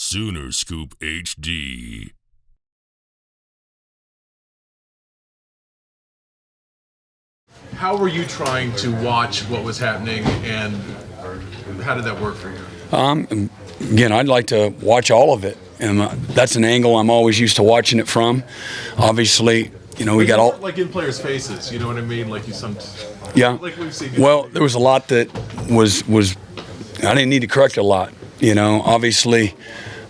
Sooner Scoop HD. How were you trying to watch what was happening, and how did that work for you? Again, I'd like to watch all of it, and that's an angle I'm always used to watching it from. Obviously, we got all like in players' faces. You know what I mean? Like yeah. Like we've seen. Well, there was a lot that was I didn't need to correct a lot. Obviously,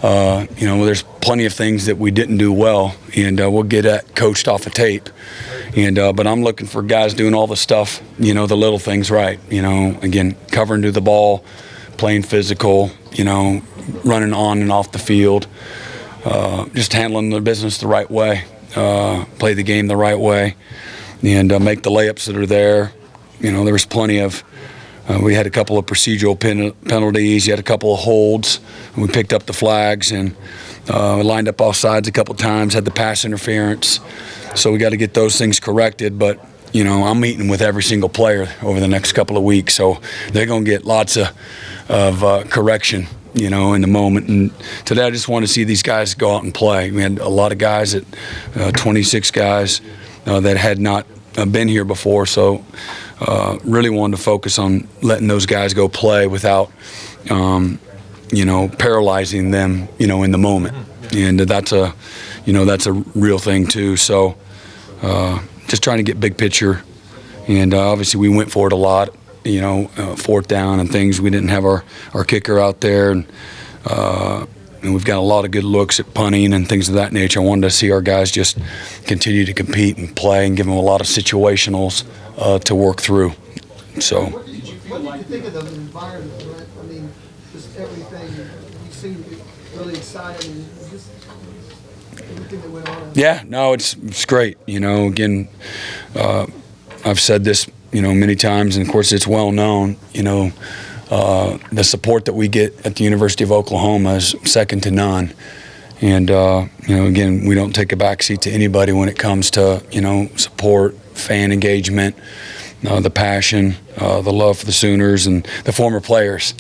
there's plenty of things that we didn't do well, and we'll get that coached off of tape. But I'm looking for guys doing all the stuff, the little things right. Again, covering to the ball, playing physical, running on and off the field, just handling the business the right way, play the game the right way, and make the layups that are there. There was plenty of. We had a couple of procedural penalties. You had a couple of holds. And we picked up the flags and lined up off sides a couple times. Had the pass interference. So we got to get those things corrected. But I'm meeting with every single player over the next couple of weeks, so they're going to get lots of correction. In the moment. And today I just want to see these guys go out and play. We had a lot of guys, 26 guys that had not been here before. So really wanted to focus on letting those guys go play without, paralyzing them, in the moment. And that's a real thing too. So just trying to get big picture. And obviously we went for it a lot. Fourth down and things. We didn't have our kicker out there, and we've got a lot of good looks at punting and things of that nature. I wanted to see our guys just continue to compete and play and give them a lot of situationals to work through. So. What did you think of the environment? I mean, just everything. You seem really excited and just everything that went on. Yeah, no, it's great. Again, I've said this. Many times, and of course it's well known, the support that we get at the University of Oklahoma is second to none. And, again, we don't take a backseat to anybody when it comes to, support, fan engagement, the passion, the love for the Sooners and the former players.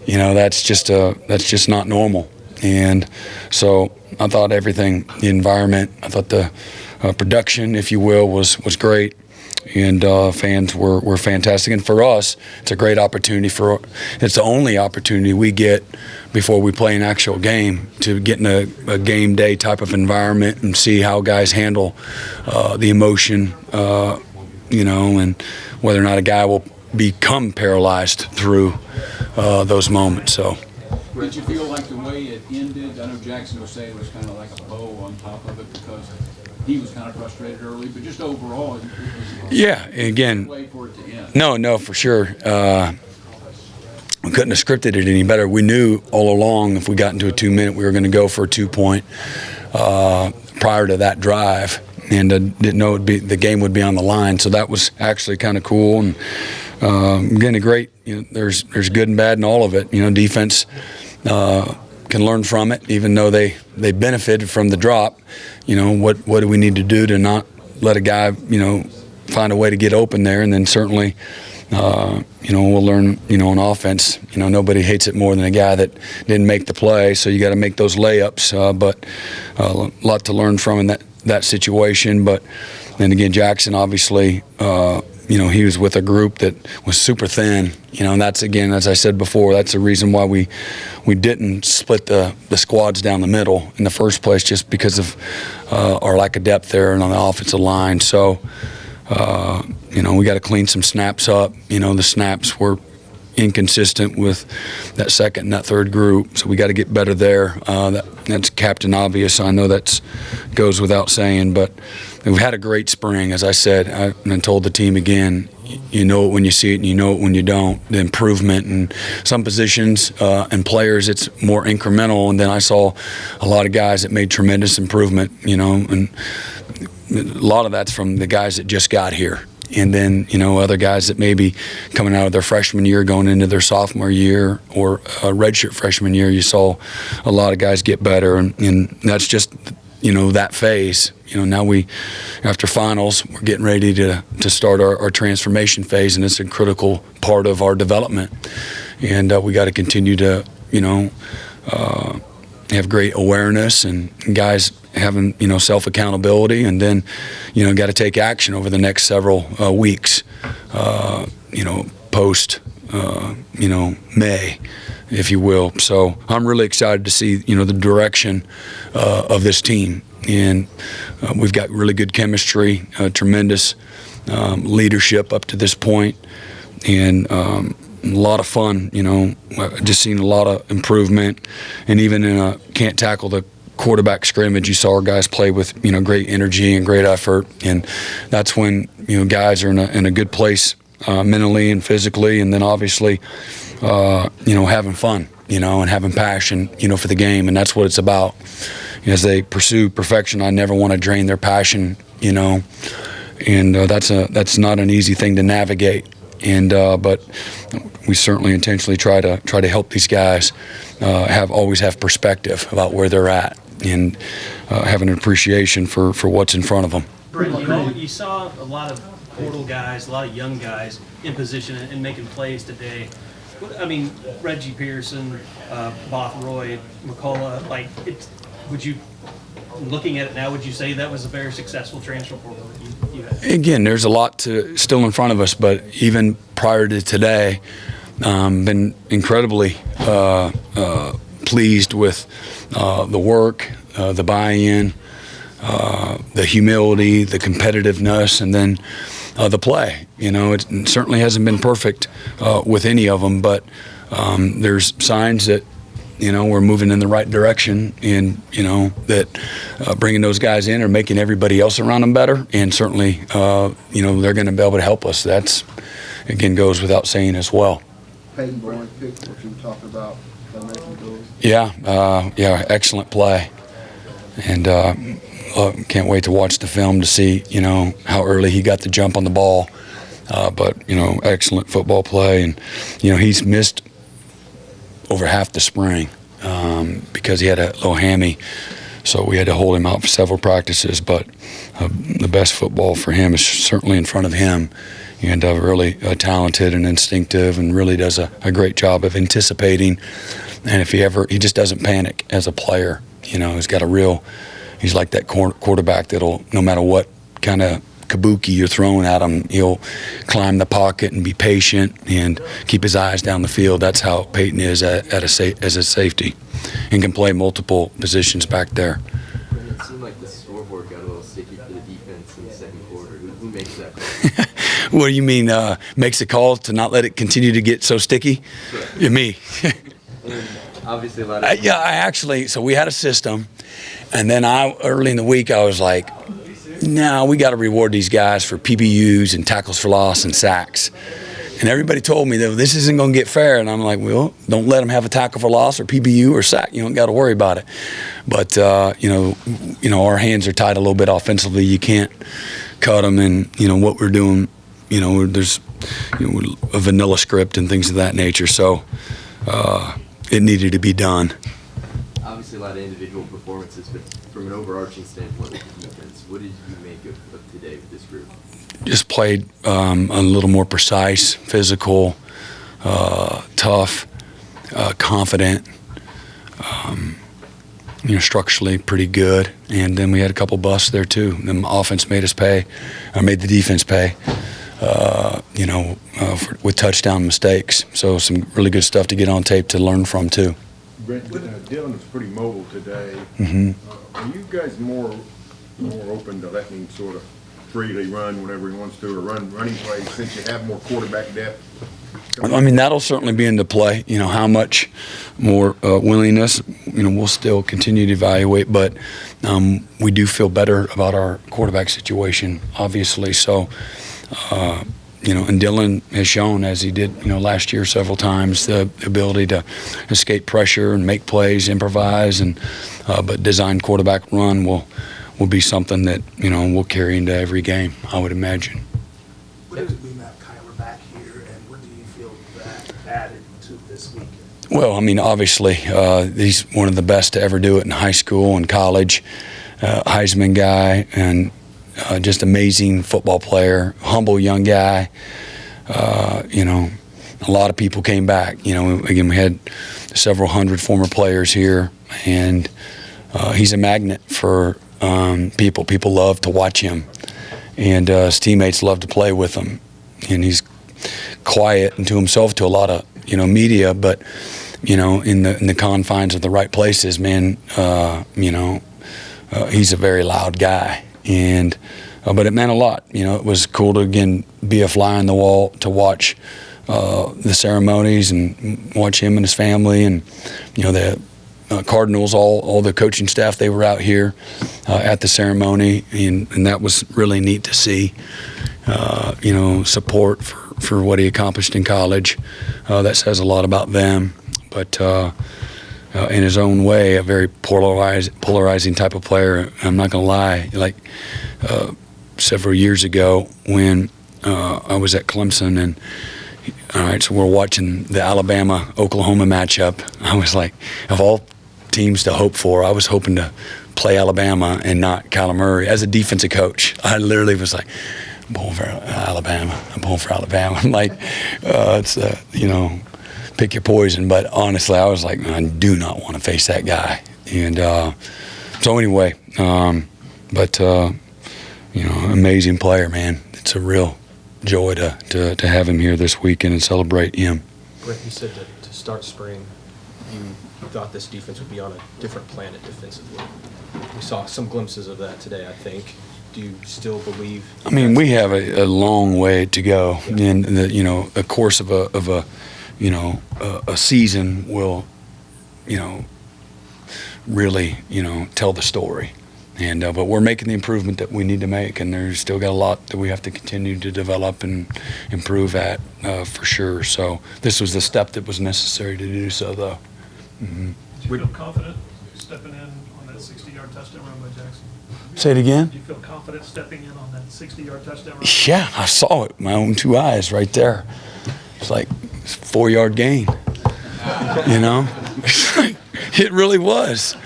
That's just not normal. And so I thought everything, the environment, I thought the production, if you will, was great. And fans were fantastic. And for us, it's a great opportunity. It's the only opportunity we get before we play an actual game to get in a game day type of environment and see how guys handle the emotion, and whether or not a guy will become paralyzed through those moments. So. Did you feel like the way it ended? I know Jackson was saying it was kind of like a bow on top of it because he was kind of frustrated early, but just overall, it was again, way for it to end. No, for sure. We couldn't have scripted it any better. We knew all along if we got into a 2-minute, we were going to go for a 2-point prior to that drive, and didn't know the game would be on the line. So that was actually kind of cool. And again, a great. There's good and bad in all of it. Defense can learn from it, even though they benefited from the drop. What do we need to do to not let a guy, find a way to get open there? And then certainly, we'll learn, on offense. Nobody hates it more than a guy that didn't make the play. So you got to make those layups. But a lot to learn from in that situation. But then again, Jackson obviously. He was with a group that was super thin, and that's, again, as I said before, that's the reason why we didn't split the squads down the middle in the first place, just because of our lack of depth there and on the offensive line. So, we got to clean some snaps up. The snaps were inconsistent with that second and that third group, so we got to get better there. That's captain obvious. I know that goes without saying, but we've had a great spring, as I said, and told the team again. You know it when you see it, and you know it when you don't. The improvement in some positions and players, it's more incremental. And then I saw a lot of guys that made tremendous improvement. And a lot of that's from the guys that just got here. And then, other guys that may be coming out of their freshman year, going into their sophomore year or a redshirt freshman year, you saw a lot of guys get better. And that's just, that phase. Now after finals, we're getting ready to start our transformation phase, and it's a critical part of our development. And we got to continue to, have great awareness, and guys having self accountability, and then got to take action over the next several weeks. Post May, if you will. So I'm really excited to see the direction of this team, and we've got really good chemistry, tremendous leadership up to this point, and a lot of fun. Just seen a lot of improvement, and even in a can't tackle the quarterback scrimmage, you saw our guys play with great energy and great effort, and that's when guys are in a good place mentally and physically, and then obviously having fun and having passion for the game, and that's what it's about. As they pursue perfection, I never want to drain their passion, and that's not an easy thing to navigate, and but we certainly intentionally try to help these guys always have perspective about where they're at, and have an appreciation for what's in front of them. Brent, you saw a lot of portal guys, a lot of young guys in position and making plays today. I mean, Reggie Pearson, Bothroyd, McCullough, would you, looking at it now, would you say that was a very successful transfer portal that you had? Again, there's a lot still in front of us, but even prior to today, been incredibly pleased with the work, the buy-in, the humility, the competitiveness, and then the play. It certainly hasn't been perfect with any of them, but there's signs that we're moving in the right direction, and that bringing those guys in are making everybody else around them better, and certainly they're going to be able to help us. That's again goes without saying as well. Peyton Boyd picked what you talked about. Yeah, excellent play, and can't wait to watch the film to see how early he got the jump on the ball. But excellent football play, and he's missed over half the spring because he had a little hammy, so we had to hold him out for several practices. But the best football for him is certainly in front of him, and really talented and instinctive, and really does a great job of anticipating. And if he just doesn't panic as a player. He's like that quarterback that'll, no matter what kind of kabuki you're throwing at him, he'll climb the pocket and be patient and keep his eyes down the field. That's how Peyton is as a safety, and can play multiple positions back there. It seemed like the scoreboard got a little sticky for the defense in the second quarter. Who makes that call? What do you mean, makes a call to not let it continue to get so sticky? Correct. Yeah, me. Obviously a lot of so we had a system, and then early in the week I was like, no, we got to reward these guys for PBUs and tackles for loss and sacks. And everybody told me that this isn't going to get fair, and I'm like, well, don't let them have a tackle for loss or PBU or sack. You don't got to worry about it. But our hands are tied a little bit offensively. You can't cut them, and what we're doing. There's a vanilla script and things of that nature. So it needed to be done. Obviously a lot of individual performances, but from an overarching standpoint with the defense, what did you make of today with this group? Just played a little more precise, physical, tough, confident, structurally pretty good. And then we had a couple busts there too. The offense made the defense pay, with touchdown mistakes. So some really good stuff to get on tape to learn from too. Brent, Dylan was pretty mobile today. Mm-hmm. Are you guys more open to letting him sort of freely run whenever he wants to, or running plays, since you have more quarterback depth? I mean, that'll certainly be into play. How much more willingness, we'll still continue to evaluate, but we do feel better about our quarterback situation, obviously. So, and Dylan has shown, as he did, last year several times, the ability to escape pressure and make plays, improvise, and but design quarterback run will be something that we'll carry into every game, I would imagine. What does it mean to have Kyler back here, and what do you feel that added to this weekend? Well, I mean, obviously, he's one of the best to ever do it in high school and college, Heisman guy, and just amazing football player, humble young guy, a lot of people came back. You know, again, we had several hundred former players here, and he's a magnet for people. People love to watch him, and his teammates love to play with him. And he's quiet and to himself to a lot of, you know, media, but, you know, in the confines of the right places, man, you know, he's a very loud guy. And but it meant a lot. You know, it was cool to, again, be a fly on the wall to watch the ceremonies and watch him and his family, and, you know, the Cardinals, all the coaching staff, they were out here at the ceremony, and that was really neat to see. You know, support for what he accomplished in college. That says a lot about them. But in his own way, a very polarizing type of player. I'm not going to lie. Like several years ago when I was at Clemson, and all right, so we're watching the Alabama-Oklahoma matchup. I was like, of all teams to hope for, I was hoping to play Alabama and not Kyler Murray. As a defensive coach, I literally was like, I'm pulling for Alabama. I'm pulling for Alabama. I'm like, it's, you know, pick your poison. But honestly, I was like, I do not want to face that guy. And so anyway, but, you know, amazing player, man. It's a real joy to have him here this weekend and celebrate him. Brent, you said to start spring, you thought this defense would be on a different planet defensively. We saw some glimpses of that today, I think. Do you still believe? I mean, we have a long way to go, and you know, the course of a you know, a season will, you know, really, you know, tell the story. And but we're making the improvement that we need to make, and there's still got a lot that we have to continue to develop and improve at for sure. So this was the step that was necessary to do so, though. Did you feel confident stepping in on that 60-yard touchdown run by Jackson? Say it again? Did you feel confident stepping in on that 60-yard touchdown run? Yeah, I saw it with my own two eyes right there. It's like it's a 4-yard gain, you know? It really was.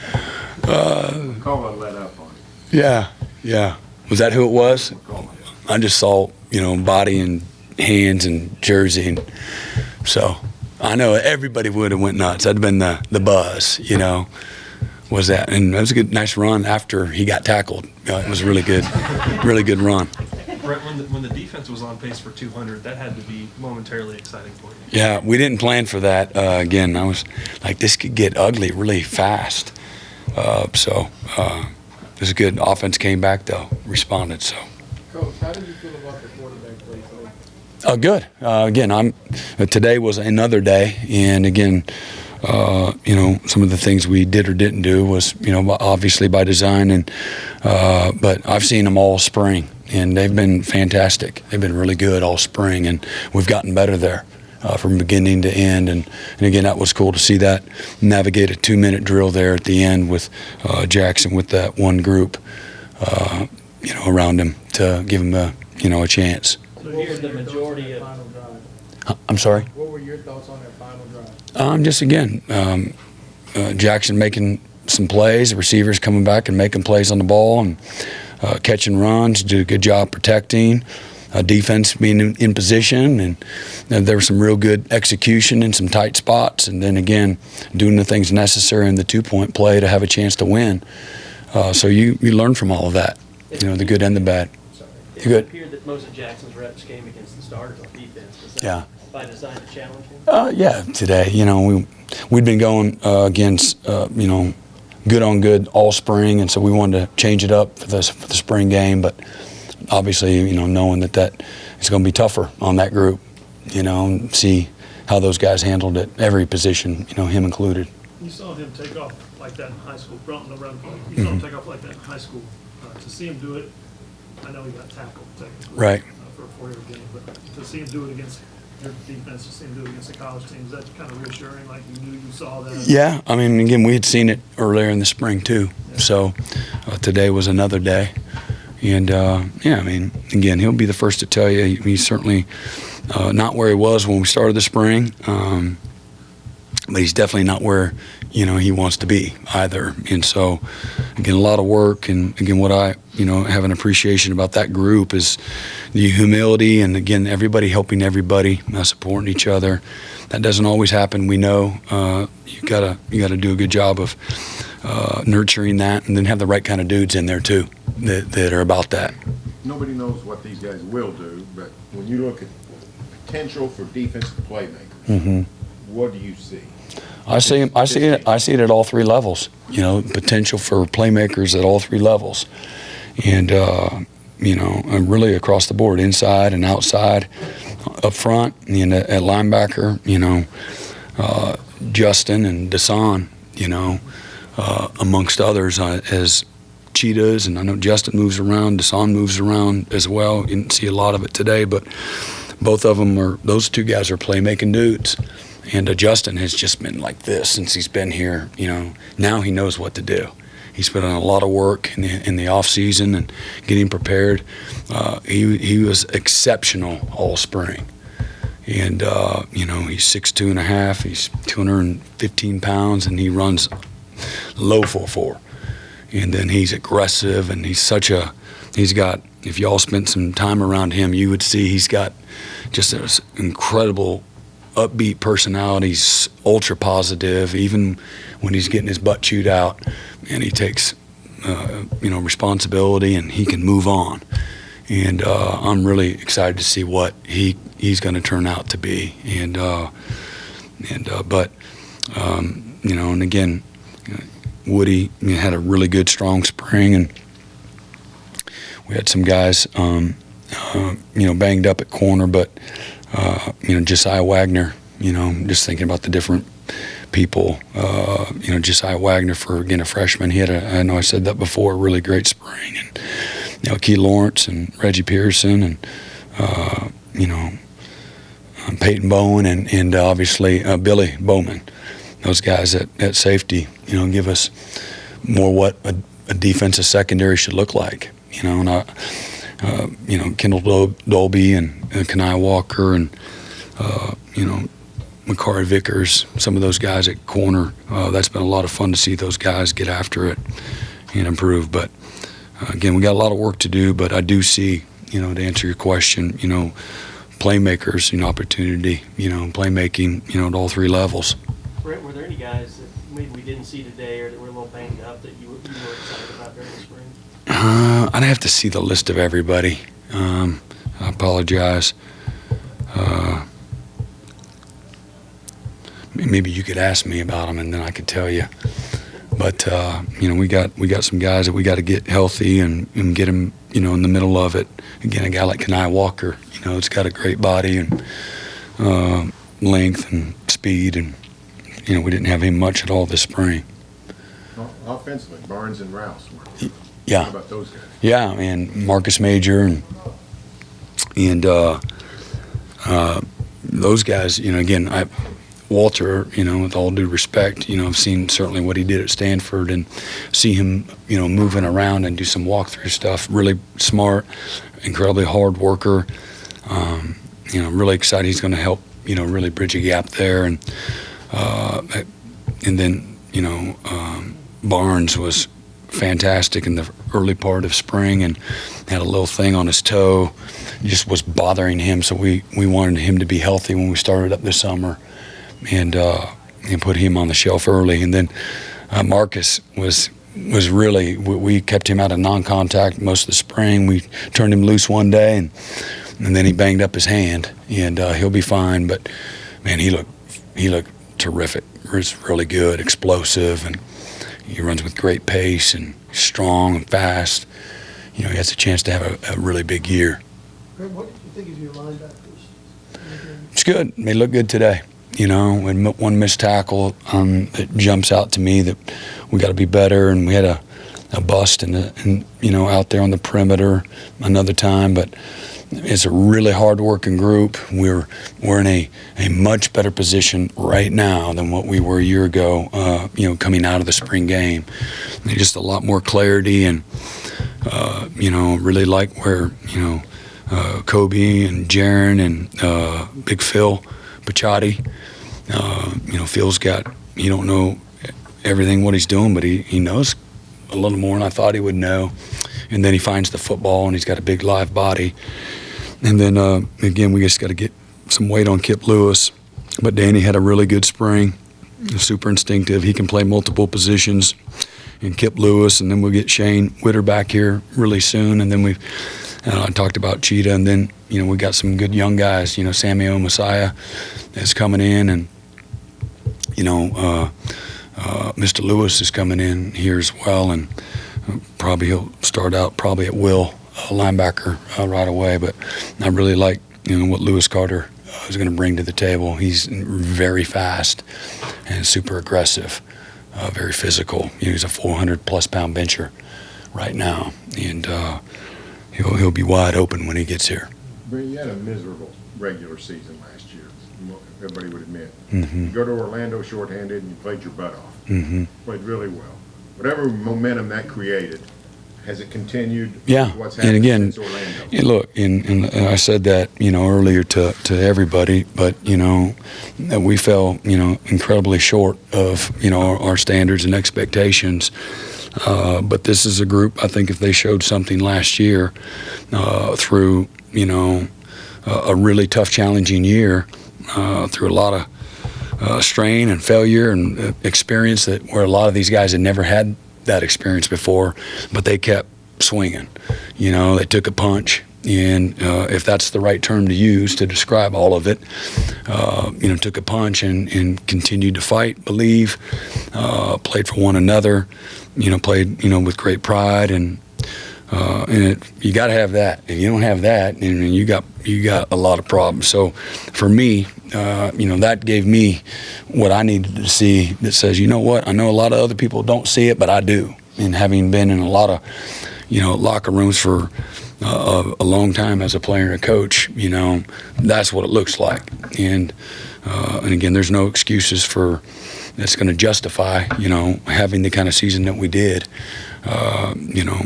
Call it let up on it. Yeah. Was that who it was? I just saw, you know, body and hands and jersey. And so I know everybody would have went nuts. That'd have been the buzz, you know, was that. And it was a good, nice run after he got tackled. It was a really good run. Brent, when the defense was on pace for 200, that had to be momentarily exciting for you. Yeah, we didn't plan for that. Again, I was like, this could get ugly really fast. So it was good. Offense came back, though, responded. So. Coach, how did you feel about the quarterback play today? Good. Again, today was another day, and again, you know, some of the things we did or didn't do was, you know, obviously by design, and but I've seen them all spring, and they've been fantastic. They've been really good all spring, and we've gotten better there. From beginning to end, and again, that was cool to see that navigate a 2-minute drill there at the end with Jackson with that one group, you know, around him to give him a chance. So here's the majority of. I'm sorry. What were your thoughts on that final drive? Just again, Jackson making some plays, the receivers coming back and making plays on the ball and catching runs, do a good job protecting. Defense being in position, and there was some real good execution in some tight spots, and then again doing the things necessary in the 2-point play to have a chance to win. So you learn from all of that, you know, the good and the bad. It appeared that most of Jackson's reps came against the starters on defense. Was that by design to challenge him? Yeah, today, you know, we'd been going against, you know, good on good all spring, and so we wanted to change it up for the spring game, but obviously, you know, knowing that it's going to be tougher on that group, you know, and see how those guys handled it, every position, you know, him included. You saw him take off like that in high school, run play. You saw him take off like that in high school. To see him do it, I know he got tackled technically, right, for a 4-yard game, but to see him do it against your defense, to see him do it against the college teams, that's kind of reassuring, like you knew you saw that. Yeah, I mean, again, we had seen it earlier in the spring too, so today was another day. And, yeah, I mean, again, he'll be the first to tell you he's certainly not where he was when we started the spring. but he's definitely not where, you know, he wants to be either. And so, again, a lot of work. And again, what I, you know, have an appreciation about that group is the humility, and again, everybody helping everybody, supporting each other. That doesn't always happen. We know you gotta do a good job of nurturing that, and then have the right kind of dudes in there too that are about that. Nobody knows what these guys will do, but when you look at potential for defensive playmakers, what do you see? I see it at all three levels. You know, potential for playmakers at all three levels, and you know, really across the board, inside and outside, up front, and at linebacker. You know, Justin and Desan. You know, amongst others as cheetahs, and I know Justin moves around, Desan moves around as well. You didn't see a lot of it today, but both of them are. Those two guys are playmaking dudes. And Justin has just been like this since he's been here. You know, now he knows what to do. He's put in a lot of work in the off season and getting prepared. He was exceptional all spring, and you know, he's 6'2.5". He's 215 pounds, and he runs low 4.4. And then he's aggressive, and he's got. If y'all spent some time around him, you would see he's got just this incredible upbeat personalities, ultra positive, even when he's getting his butt chewed out, and he takes you know, responsibility, and he can move on. And I'm really excited to see what he's going to turn out to be. And but you know, and again, Woody, you know, had a really good strong spring, and we had some guys you know, banged up at corner, but you know, Josiah Wagner, you know, just thinking about the different people, you know, Josiah Wagner, for, again, a freshman, he had I know I said that before, a really great spring. And, you know, Key Lawrence and Reggie Pearson and, you know, Peyton Bowen and obviously Billy Bowman. Those guys at safety, you know, give us more what a defensive secondary should look like, you know, and you know, Kendall Dolby and Kanai Walker and, you know, Makari Vickers, some of those guys at corner. That's been a lot of fun to see those guys get after it and improve. But, again, we got a lot of work to do, but I do see, you know, to answer your question, you know, playmakers, you know, opportunity, you know, playmaking, you know, at all three levels. Brent, were there any guys that maybe we didn't see today or that were a little banged up that you were excited about during the spring? I'd have to see the list of everybody. I apologize. Maybe you could ask me about them, and then I could tell you. But you know, we got some guys that we got to get healthy and get them, you know, in the middle of it. Again, a guy like Kanai Walker, you know, it's got a great body and length and speed, and you know, we didn't have him much at all this spring. Offensively, Barnes and Rouse. Yeah. How about those guys? Yeah, and Marcus Major and those guys, you know, again, Walter, you know, with all due respect, you know, I've seen certainly what he did at Stanford and see him, you know, moving around and do some walkthrough stuff. Really smart, incredibly hard worker. You know, really excited he's going to help, you know, really bridge a gap there. And then, you know, Barnes was fantastic in the early part of spring and had a little thing on his toe, just was bothering him. So we wanted him to be healthy when we started up this summer, and put him on the shelf early. And then Marcus was really, we kept him out of non-contact most of the spring. We turned him loose one day, and then he banged up his hand, and he'll be fine. But man, he looked terrific. He's really good, explosive, and he runs with great pace and strong and fast. You know, he has a chance to have a really big year. Greg, what did you think of your linebackers? It's good. They look good today. You know, one missed tackle that jumps out to me that we got to be better, and we had a bust and you know, out there on the perimeter another time. But it's a really hard-working group. We're in a much better position right now than what we were a year ago. You know, coming out of the spring game, there's just a lot more clarity, and you know, really like where, you know, Kobe and Jaron and Big Phil Pachotti Phil's he don't know everything what he's doing, but he knows a little more than I thought he would know. And then he finds the football, and he's got a big live body. And then, again, we just got to get some weight on Kip Lewis. But Danny had a really good spring, super instinctive. He can play multiple positions. And Kip Lewis, and then we'll get Shane Witter back here really soon. And then I talked about Cheetah, and then, we got some good young guys. Samuel Messiah is coming in, and, Mr. Lewis is coming in here as well, and probably he'll start out probably at will linebacker right away. But I really like what Lewis Carter is going to bring to the table. He's very fast and super aggressive, very physical. He's a 400-plus pound bencher right now, and he'll be wide open when he gets here. Brent, you had a miserable regular season last year. Everybody would admit. Mm-hmm. You go to Orlando shorthanded, and you played your butt off. Mm-hmm. Played really well. Whatever momentum that created, has it continued? Yeah, What's and happened again, since Orlando? look, and I said that earlier to everybody, but that we fell incredibly short of our standards and expectations. But this is a group. I think if they showed something last year through a really tough, challenging year, through a lot of strain and failure and experience where a lot of these guys had never had that experience before, but they kept swinging. They took a punch, and if that's the right term to use to describe all of it, took a punch and continued to fight, believe, played for one another, played with great pride, and you got to have that. If you don't have that, and you got a lot of problems. So for me, that gave me what I needed to see. That says, what? I know a lot of other people don't see it, but I do. And having been in a lot of locker rooms for a long time as a player and a coach, that's what it looks like. And again, there's no excuses for that's going to justify having the kind of season that we did.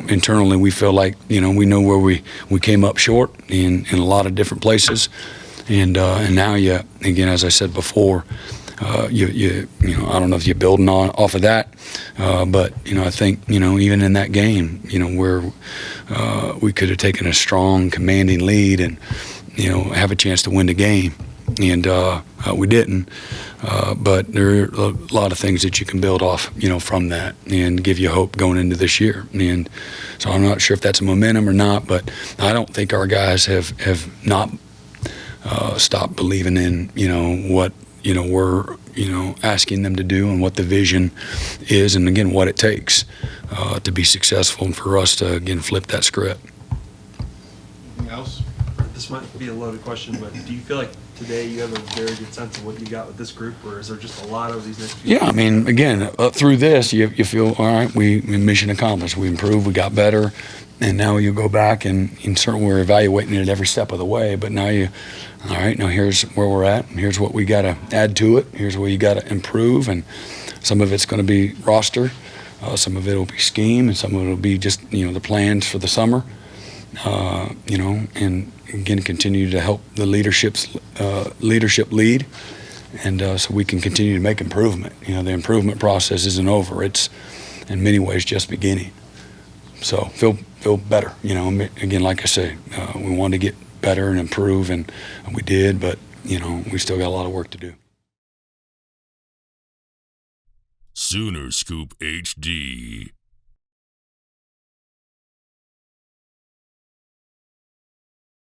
Internally we feel like we know where we came up short in a lot of different places, and now again, as I said before, I don't know if you're building off of that, but I think even in that game where we could have taken a strong, commanding lead and have a chance to win the game, and we didn't. But there are a lot of things that you can build off, from that and give you hope going into this year. And so I'm not sure if that's a momentum or not, but I don't think our guys have not stopped believing in, what, we're, asking them to do and what the vision is, and again, what it takes to be successful and for us to, again, flip that script. Anything else? This might be a loaded question, but do you feel like today you have a very good sense of what you got with this group, or is there just a lot of these next few Yeah, I mean, again, through this, you feel, all right, we mission accomplished. We improved, we got better, and now you go back and certainly we're evaluating it every step of the way, but now all right, now here's where we're at, and here's what we got to add to it, here's where you got to improve, and some of it's going to be roster, some of it will be scheme, and some of it will be just, the plans for the summer, and again, continue to help the leadership lead, and so we can continue to make improvement. The improvement process isn't over. It's in many ways just beginning. So feel better. Again, like I say, we wanted to get better and improve, and we did, but we still got a lot of work to do. Sooner Scoop HD.